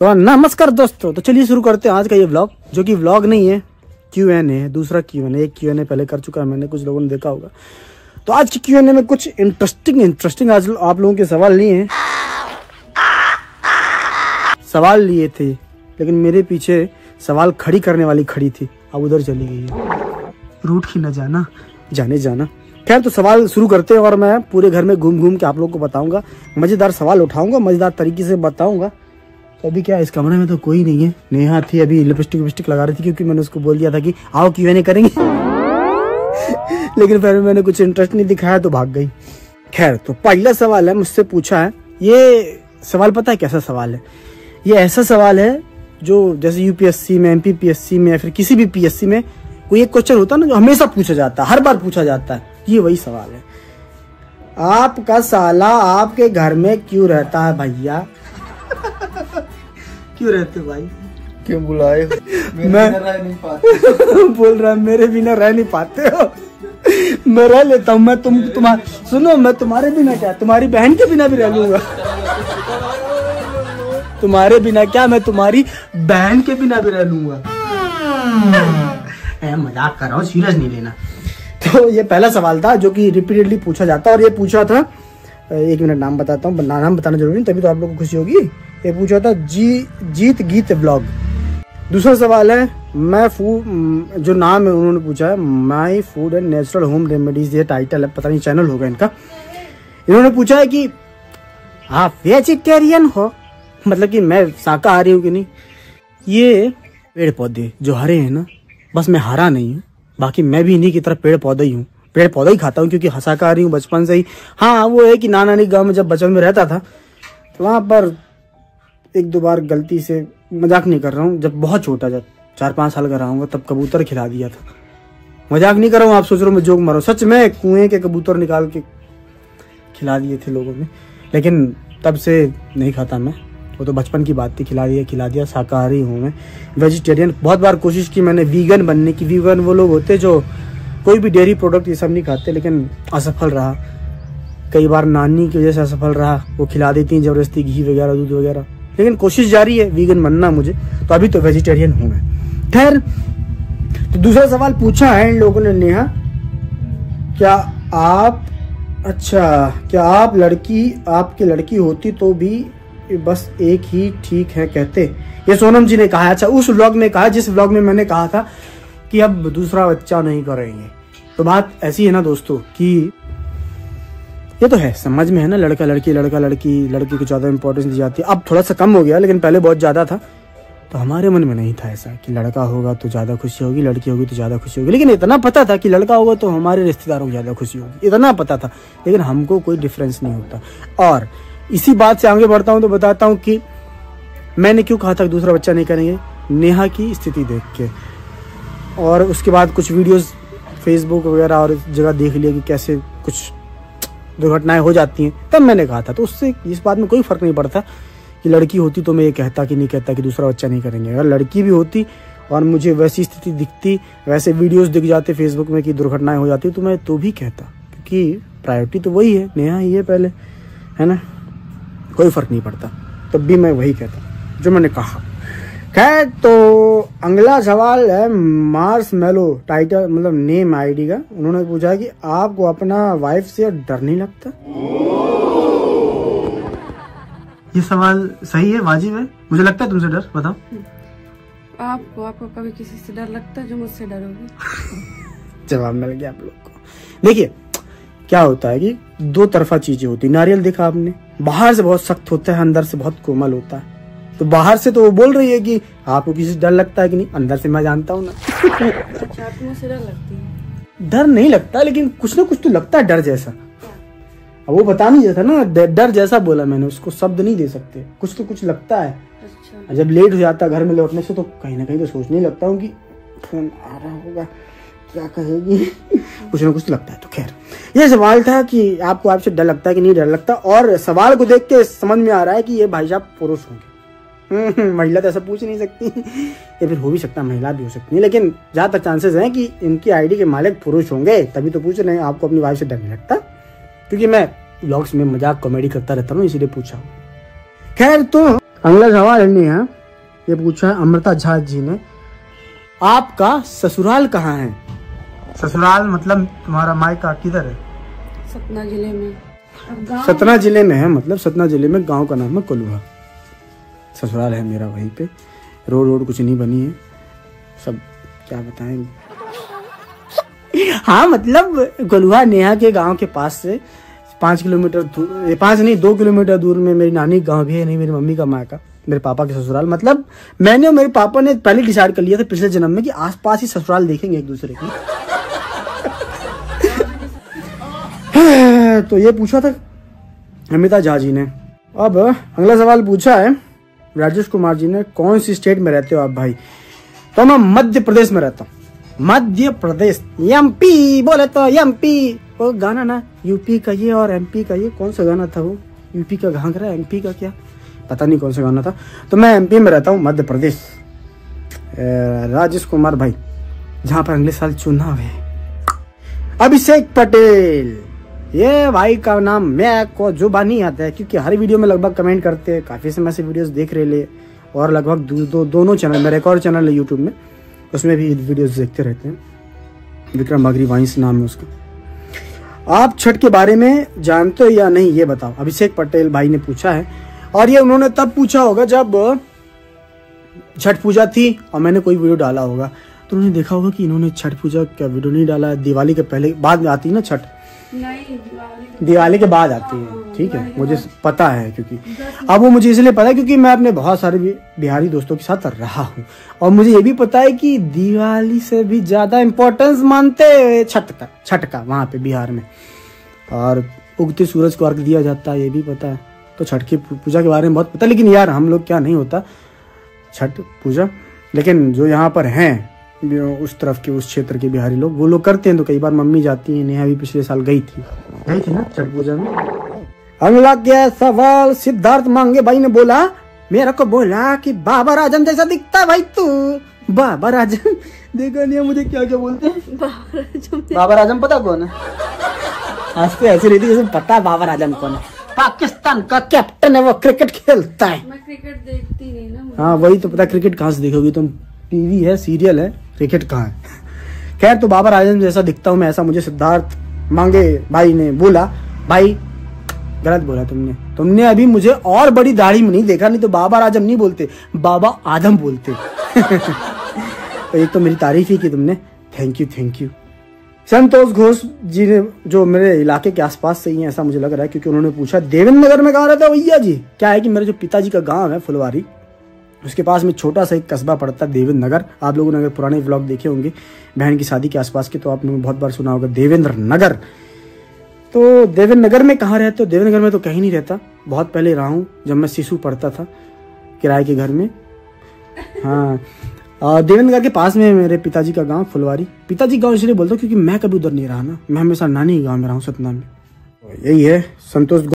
तो नमस्कार दोस्तों, तो चलिए शुरू करते हैं आज का ये व्लॉग, जो कि व्लॉग नहीं है, Q&A है। दूसरा Q&A, एक Q&A पहले कर चुका है मैंने, कुछ लोगों ने देखा होगा। तो आज की Q&A में कुछ इंटरेस्टिंग आज आप लोगों के सवाल लिए हैं, सवाल लिए थे, लेकिन मेरे पीछे सवाल खड़ी करने वाली खड़ी थी, अब उधर चली गई है। रूट ही न जाना। खैर, तो सवाल शुरू करते हैं और मैं पूरे घर में घूम घूम के आप लोगों को बताऊंगा, मजेदार सवाल उठाऊंगा, मजेदार तरीके से बताऊंगा। तो अभी क्या, इस कमरे में तो कोई नहीं है। नेहा थी, अभी लिपस्टिक लगा रही थी, क्योंकि मैंने उसको बोल दिया था कि आओ Q&A करेंगे लेकिन फिर मैंने कुछ इंटरेस्ट नहीं दिखाया तो भाग गई। खैर, तो पहला सवाल है, मुझसे पूछा है। ये सवाल पता है कैसा सवाल है? ये ऐसा सवाल है जो जैसे UPSC में, MPPSC में या फिर किसी भी PSC में कोई एक क्वेश्चन होता है ना, जो हमेशा पूछा जाता है, हर बार पूछा जाता है। ये वही सवाल है, आपका साला आपके घर में क्यों रहता है भैया? क्यों रहते भाई? क्यों बुलाए? मैं रह नहीं पाते बोल रहा है, मेरे बिना रह नहीं पाते हो। मैं रह लेता हूँ, मैं सुनो, मैं तुम्हारे बिना क्या, तुम्हारी बहन के बिना भी रह लूंगा। तुम्हारे बिना क्या, मैं तुम्हारी बहन के बिना भी रह लूंगा। मजाक कर रहा हूँ, सीरियस नहीं लेना। तो ये पहला सवाल था जो कि रिपीटेडली पूछा जाता है, और ये पूछा था, एक मिनट नाम बताता हूँ, नाम बताना जरूरी नहीं, तभी तो आप लोगों को खुशी होगी। ये पूछा था जीत गीत व्लॉग। दूसरा सवाल है, मैं फूड, जो नाम है उन्होंने पूछा है, my food and natural home remedies, ये टाइटल है, पता नहीं चैनल होगा इनका। इन्होंने पूछा है कि आप वेजिटेरियन हो, मतलब कि मैं शाकाहारी हूँ कि नहीं। ये पेड़ पौधे जो हरे हैं ना, बस मैं हरा नहीं हूँ, बाकी मैं भी इन्हीं की तरह पेड़ पौधे ही हूँ, पेड़ पौधा ही खाता हूँ, क्योंकि शाकाहारी हूँ बचपन से ही। हाँ, वो है कि नानी गांव में जब बचपन में रहता था, तो वहाँ पर एक दो बार गलती से, मजाक नहीं कर रहा हूँ, जब बहुत छोटा, जब 4-5 साल का रहा हूँ, तब कबूतर खिला दिया था। मजाक नहीं कर रहा हूँ, आप सोच रहे हो मैं जोक मारो, सच में कुएं के कबूतर निकाल के खिला दिए थे लोगों ने, लेकिन तब से नहीं खाता मैं, वो तो बचपन की बात थी। खिला दिया। शाकाहारी हूँ मैं, वेजिटेरियन। बहुत बार कोशिश की मैंने वीगन बनने की। वीगन वो लोग होते जो कोई भी डेयरी प्रोडक्ट ये सब नहीं खाते, लेकिन असफल रहा। कई बार नानी की वजह से असफल रहा, वो खिला देती हैं जबरदस्ती घी वगैरह, दूध वगैरह, लेकिन कोशिश जारी है वीगन बनना मुझे, तो अभी तो वेजिटेरियन हूँ मैं। खैर, तो दूसरा सवाल पूछा है इन लोगों ने, नेहा, क्या आपकी लड़की होती तो भी बस एक ही ठीक है कहते? ये सोनम जी ने कहा। अच्छा, उस व्लॉग में कहा जिस व्लॉग में मैंने कहा था कि अब दूसरा बच्चा नहीं करेंगे। तो बात ऐसी है ना दोस्तों, कि ये तो है, समझ में है ना, लड़का लड़की को ज्यादा इंपॉर्टेंस दी जाती है। अब थोड़ा सा कम हो गया, लेकिन पहले बहुत ज्यादा था। तो हमारे मन में नहीं था ऐसा कि लड़का होगा तो ज्यादा खुशी होगी, लड़की होगी तो ज्यादा खुशी होगी। लेकिन इतना पता था कि लड़का होगा तो हमारे रिश्तेदारों को ज्यादा खुशी होगी, इतना पता था, लेकिन हमको कोई डिफरेंस नहीं होता। और इसी बात से आगे बढ़ता हूँ तो बताता हूँ कि मैंने क्यों कहा था कि दूसरा बच्चा नहीं करेंगे। नेहा की स्थिति देख के, और उसके बाद कुछ वीडियोस फेसबुक वगैरह और जगह देख लिया कि कैसे कुछ दुर्घटनाएं हो जाती हैं, तब मैंने कहा था। तो उससे इस बात में कोई फर्क नहीं पड़ता कि लड़की होती तो मैं ये कहता कि नहीं कहता कि दूसरा बच्चा नहीं करेंगे। अगर लड़की भी होती और मुझे वैसी स्थिति दिखती, वैसे वीडियोस दिख जाते फेसबुक में कि दुर्घटनाएं हो जाती, तो मैं तो भी कहता, क्योंकि प्रायोरिटी तो वही है, नेहा ही है पहले, है ना, कोई फर्क नहीं पड़ता। तब भी मैं वही कहता जो मैंने कहा। खैर, तो अगला सवाल है मार्स मेलो, टाइटल मतलब नेम आईडी का। उन्होंने पूछा कि आपको अपना वाइफ से डर नहीं लगता? ये सवाल सही है, वाजिब है। मुझे लगता है तुमसे डर, बताओ। आपको कभी किसी से डर लगता है जो मुझसे डरोगे? जवाब मिल गया आप लोग को। देखिए, क्या होता है कि दो तरफा चीजें होती है। नारियल देखा आपने, बाहर से बहुत सख्त होता है, अंदर से बहुत कोमल होता है। तो बाहर से तो वो बोल रही है कि आपको किसी से डर लगता है कि नहीं, अंदर से मैं जानता हूँ ना। अच्छा, आपको मुझसे डर लगती है? डर नहीं लगता, लेकिन कुछ ना कुछ तो लगता है डर जैसा। अब वो बता नहीं जाता ना, डर जैसा बोला मैंने, उसको शब्द नहीं दे सकते, कुछ तो कुछ लगता है। अच्छा। जब लेट हो जाता है घर में लौटने से, तो कहीं ना कहीं तो सोचने लगता हूँ कि फोन आ रहा होगा, क्या कहेगी कुछ ना कुछ लगता है। तो खैर, ये सवाल था कि आपको आपसे डर लगता है कि नहीं डर लगता, और सवाल को देख के समझ में आ रहा है कि ये भाई साहब पुरुष होंगे। महिला तो ऐसा पूछ नहीं सकती, या फिर हो भी सकता है महिला भी हो सकती है, लेकिन जहाँ तक चांसेस हैं कि इनकी आईडी के मालिक पुरुष होंगे, तभी तो पूछ रहे हैं आपको अपनी वाइफ से डर नहीं लगता। क्योंकि मैं व्लॉग्स में मजाक कॉमेडी करता रहता हूँ, इसीलिए पूछा। खैर, तो अगला सवाल नहीं है, ये पूछा है अमृता झा जी ने, आपका ससुराल कहाँ है? ससुराल मतलब तुम्हारा मायका किधर है? सतना जिले में। सतना जिले में है, मतलब सतना जिले में गांव का नाम है कोल्हुआ। ससुराल है मेरा वहीं पे। रोड कुछ नहीं बनी है, सब क्या बताएं। हाँ मतलब कोल्हुआ नेहा के गांव के पास से 5 किलोमीटर दूर, 5 नहीं 2 किलोमीटर दूर में मेरी नानी गांव भी है, नहीं मेरी मम्मी का मायका, मेरे पापा के ससुराल। मतलब मैंने और मेरे पापा ने पहले डिसाइड कर लिया था पिछले जन्म में कि आसपास ही ससुराल देखेंगे एक दूसरे की। तो ये पूछा था अमिता झा जी ने। अब अगला सवाल पूछा है राजेश कुमार जी ने, कौन सी स्टेट में रहते हो आप भाई? तो मैं मध्य प्रदेश में रहता हूँ। मध्य प्रदेश, एमपी बोले तो एमपी। वो गाना ना यूपी का ये और एमपी का ये, कौन सा गाना था वो? यूपी का घाघरा, एमपी का क्या पता नहीं कौन सा गाना था। तो मैं एमपी में रहता हूँ, मध्य प्रदेश। राजेश कुमार भाई, जहाँ पर अगले साल चुनाव है। अभिषेक पटेल, ये भाई का नाम मैं को जुबानी आता है क्योंकि हर वीडियो में लगभग कमेंट करते हैं, काफी समय से वीडियोस देख रहे ले, और लगभग दोनों चैनल, मेरा एक और चैनल है यूट्यूब में, उसमें भी वीडियोस देखते रहते हैं। विक्रम अग्रवांश नाम है उसका। आप छठ के बारे में जानते हो या नहीं ये बताओ, अभिषेक पटेल भाई ने पूछा है। और ये उन्होंने तब पूछा होगा जब छठ पूजा थी और मैंने कोई वीडियो डाला होगा, तो उन्होंने देखा होगा कि इन्होंने छठ पूजा का वीडियो नहीं डाला है। दिवाली के पहले बाद आती है ना छठ, नहीं दिवाली के बाद आती है, ठीक है, मुझे पता है। क्योंकि अब वो मुझे इसलिए पता है क्योंकि मैं अपने बहुत सारे बिहारी दोस्तों के साथ रहा हूँ, और मुझे ये भी पता है कि दिवाली से भी ज्यादा इम्पोर्टेंस मानते हैं छठ का वहाँ पे बिहार में, और उगते सूरज को अर्घ दिया जाता है, ये भी पता है। तो छठ की पूजा के बारे में बहुत पता है, लेकिन यार हम लोग क्या नहीं होता छठ पूजा, लेकिन जो यहाँ पर हैं उस तरफ के उस क्षेत्र के बिहारी लोग, वो लोग करते हैं। तो कई बार मम्मी जाती है, नेहा भी पिछले साल गई थी ना छठ पूजा में। अगला क्या सवाल, सिद्धार्थ मांगे भाई ने बोला, मेरे को बोला कि बाबर आजम जैसा दिखता है भाई तू। बाबर आजम देखा नहीं मुझे क्या क्या बोलते हैं बाबर आजम पता कौन है? हंसते ऐसे रहती जैसे पता बाबर आजम कौन है। पाकिस्तान का कैप्टन है, वो क्रिकेट खेलता है। मैं क्रिकेट देखती नहीं ना। हाँ वही तो पता, क्रिकेट कहाँ से देखोगी तुम, टीवी है, सीरियल है, क्रिकेट कहाँ है। खैर तो बाबर आजम जैसा दिखता हूँ मैं, ऐसा मुझे सिद्धार्थ मांगे भाई ने बोला। भाई गलत बोला तुमने अभी मुझे और बड़ी दाढ़ी में नहीं देखा, नहीं तो बाबर आजम नहीं बोलते, बाबा आदम बोलते। तो एक तो मेरी तारीफ ही की तुमने, थैंक यू। संतोष घोष जी ने, जो मेरे इलाके के आसपास से ही है ऐसा मुझे लग रहा है, क्योंकि उन्होंने पूछा देवेंद्र नगर में कहाँ रहता है भैया जी? क्या है कि मेरे जो पिताजी का गांव है फुलवारी, उसके पास में छोटा सा एक कस्बा पड़ता है देवेंद्र नगर। आप लोगों ने अगर पुराने व्लॉग देखे होंगे बहन की शादी के आसपास के, तो आपने बहुत बार सुना होगा देवेंद्र नगर। तो देवेंद्र नगर में कहाँ रहते हो? देवेंद्र नगर में तो कहीं नहीं रहता, बहुत पहले रहा हूँ जब मैं शिशु पढ़ता था किराए के घर में। हाँ देवेंद्र नगर के पास में मेरे पिताजी का गांव फुलवारी। पिताजी गांव इसलिए बोलता हूँ क्योंकि मैं कभी उधर नहीं रहा ना, मैं हमेशा नानी गांव में रहा हूँ सतना में। यही है संतोष